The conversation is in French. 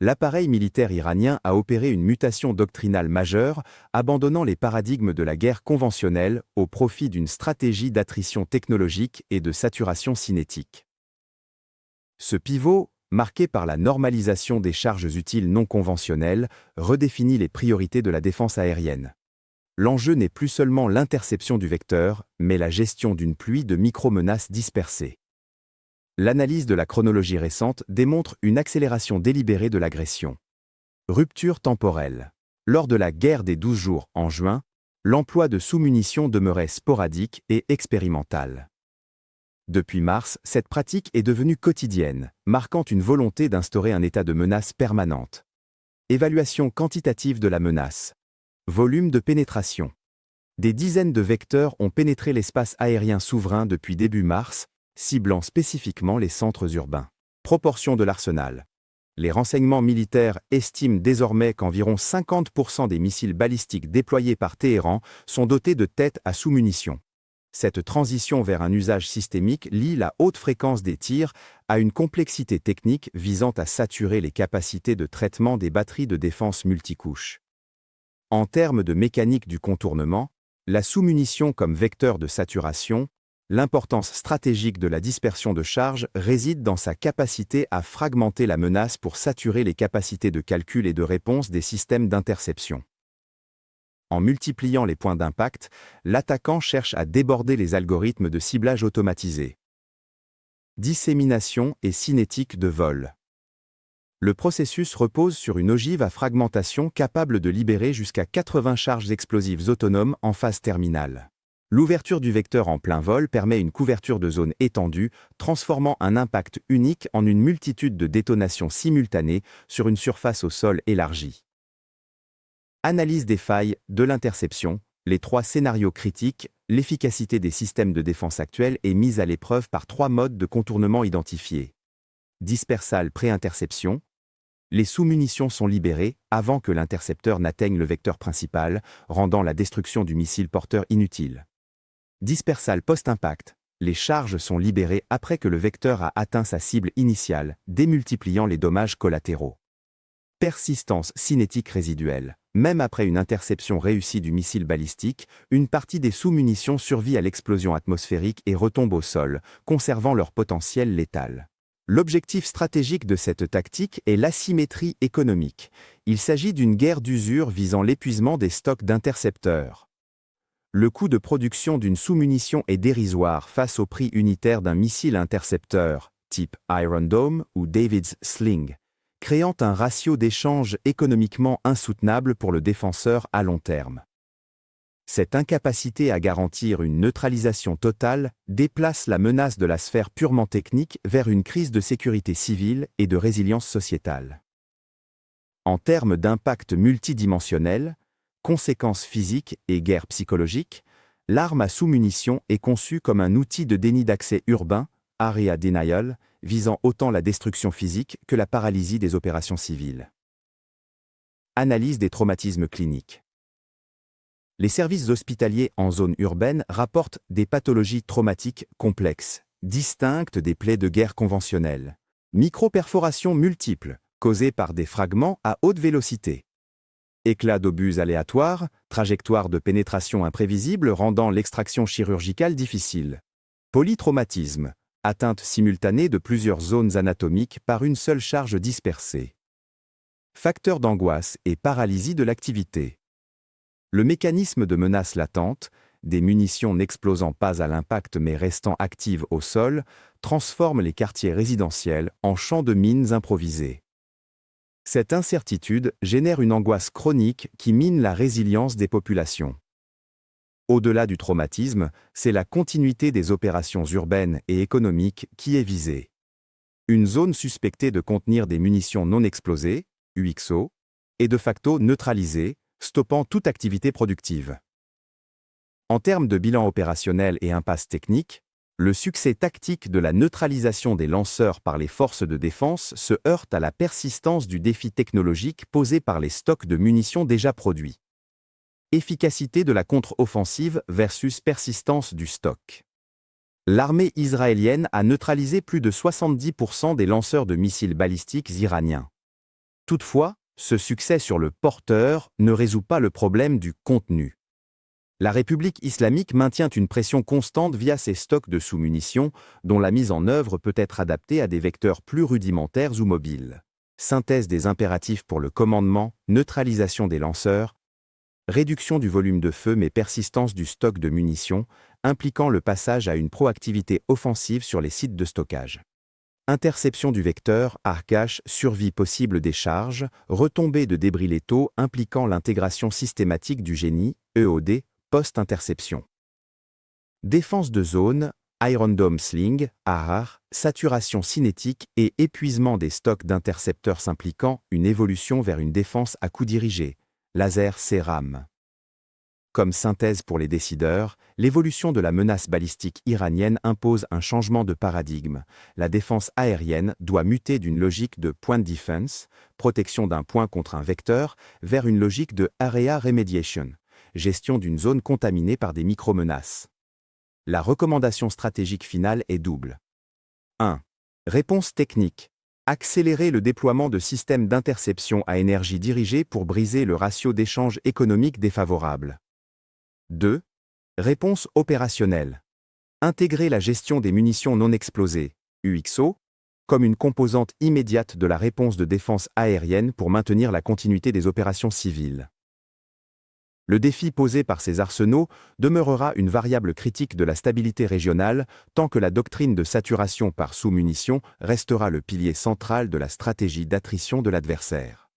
L'appareil militaire iranien a opéré une mutation doctrinale majeure, abandonnant les paradigmes de la guerre conventionnelle au profit d'une stratégie d'attrition technologique et de saturation cinétique. Ce pivot, marqué par la normalisation des charges utiles non conventionnelles, redéfinit les priorités de la défense aérienne. L'enjeu n'est plus seulement l'interception du vecteur, mais la gestion d'une pluie de micro-menaces dispersées. L'analyse de la chronologie récente démontre une accélération délibérée de l'agression. Rupture temporelle. Lors de la guerre des 12 jours, en juin, l'emploi de sous-munitions demeurait sporadique et expérimental. Depuis mars, cette pratique est devenue quotidienne, marquant une volonté d'instaurer un état de menace permanente. Évaluation quantitative de la menace. Volume de pénétration. Des dizaines de vecteurs ont pénétré l'espace aérien souverain depuis début mars, ciblant spécifiquement les centres urbains. Proportion de l'arsenal. Les renseignements militaires estiment désormais qu'environ 50% des missiles balistiques déployés par Téhéran sont dotés de têtes à sous-munitions. Cette transition vers un usage systémique lie la haute fréquence des tirs à une complexité technique visant à saturer les capacités de traitement des batteries de défense multicouches. En termes de mécanique du contournement, la sous-munition comme vecteur de saturation, l'importance stratégique de la dispersion de charge réside dans sa capacité à fragmenter la menace pour saturer les capacités de calcul et de réponse des systèmes d'interception. En multipliant les points d'impact, l'attaquant cherche à déborder les algorithmes de ciblage automatisés. Dissémination et cinétique de vol. Le processus repose sur une ogive à fragmentation capable de libérer jusqu'à 80 charges explosives autonomes en phase terminale. L'ouverture du vecteur en plein vol permet une couverture de zone étendue, transformant un impact unique en une multitude de détonations simultanées sur une surface au sol élargie. Analyse des failles, de l'interception, les 3 scénarios critiques, l'efficacité des systèmes de défense actuels est mise à l'épreuve par 3 modes de contournement identifiés. Dispersal pré-interception. Les sous-munitions sont libérées avant que l'intercepteur n'atteigne le vecteur principal, rendant la destruction du missile porteur inutile. Dispersal post-impact. Les charges sont libérées après que le vecteur a atteint sa cible initiale, démultipliant les dommages collatéraux. Persistance cinétique résiduelle. Même après une interception réussie du missile balistique, une partie des sous-munitions survit à l'explosion atmosphérique et retombe au sol, conservant leur potentiel létal. L'objectif stratégique de cette tactique est l'asymétrie économique. Il s'agit d'une guerre d'usure visant l'épuisement des stocks d'intercepteurs. Le coût de production d'une sous-munition est dérisoire face au prix unitaire d'un missile intercepteur, type Iron Dome ou David's Sling, créant un ratio d'échange économiquement insoutenable pour le défenseur à long terme. Cette incapacité à garantir une neutralisation totale déplace la menace de la sphère purement technique vers une crise de sécurité civile et de résilience sociétale. En termes d'impact multidimensionnel, conséquences physiques et guerre psychologique, l'arme à sous-munitions est conçue comme un outil de déni d'accès urbain, area denial, visant autant la destruction physique que la paralysie des opérations civiles. Analyse des traumatismes cliniques. Les services hospitaliers en zone urbaine rapportent des pathologies traumatiques complexes, distinctes des plaies de guerre conventionnelles. Microperforations multiples, causées par des fragments à haute vélocité. Éclats d'obus aléatoires, trajectoires de pénétration imprévisibles rendant l'extraction chirurgicale difficile. Polytraumatisme, atteinte simultanée de plusieurs zones anatomiques par une seule charge dispersée. Facteurs d'angoisse et paralysie de l'activité. Le mécanisme de menace latente, des munitions n'explosant pas à l'impact mais restant actives au sol, transforme les quartiers résidentiels en champs de mines improvisés. Cette incertitude génère une angoisse chronique qui mine la résilience des populations. Au-delà du traumatisme, c'est la continuité des opérations urbaines et économiques qui est visée. Une zone suspectée de contenir des munitions non explosées, UXO, est de facto neutralisée, stoppant toute activité productive. En termes de bilan opérationnel et impasse technique, le succès tactique de la neutralisation des lanceurs par les forces de défense se heurte à la persistance du défi technologique posé par les stocks de munitions déjà produits. Efficacité de la contre-offensive versus persistance du stock. L'armée israélienne a neutralisé plus de 70% des lanceurs de missiles balistiques iraniens. Toutefois, ce succès sur le porteur ne résout pas le problème du contenu. La République islamique maintient une pression constante via ses stocks de sous-munitions, dont la mise en œuvre peut être adaptée à des vecteurs plus rudimentaires ou mobiles. Synthèse des impératifs pour le commandement, neutralisation des lanceurs, réduction du volume de feu mais persistance du stock de munitions, impliquant le passage à une proactivité offensive sur les sites de stockage. Interception du vecteur, arcache, survie possible des charges, retombée de débris létaux impliquant l'intégration systématique du génie, EOD, post-interception. Défense de zone, Iron Dome Sling, AR, saturation cinétique et épuisement des stocks d'intercepteurs s'impliquant une évolution vers une défense à coup dirigé, laser CRAM. Comme synthèse pour les décideurs, l'évolution de la menace balistique iranienne impose un changement de paradigme. La défense aérienne doit muter d'une logique de point defense, protection d'un point contre un vecteur, vers une logique de area remediation, gestion d'une zone contaminée par des micro-menaces. La recommandation stratégique finale est double. 1. Réponse technique. Accélérer le déploiement de systèmes d'interception à énergie dirigée pour briser le ratio d'échange économique défavorable. 2. Réponse opérationnelle. Intégrer la gestion des munitions non explosées, UXO, comme une composante immédiate de la réponse de défense aérienne pour maintenir la continuité des opérations civiles. Le défi posé par ces arsenaux demeurera une variable critique de la stabilité régionale tant que la doctrine de saturation par sous-munitions restera le pilier central de la stratégie d'attrition de l'adversaire.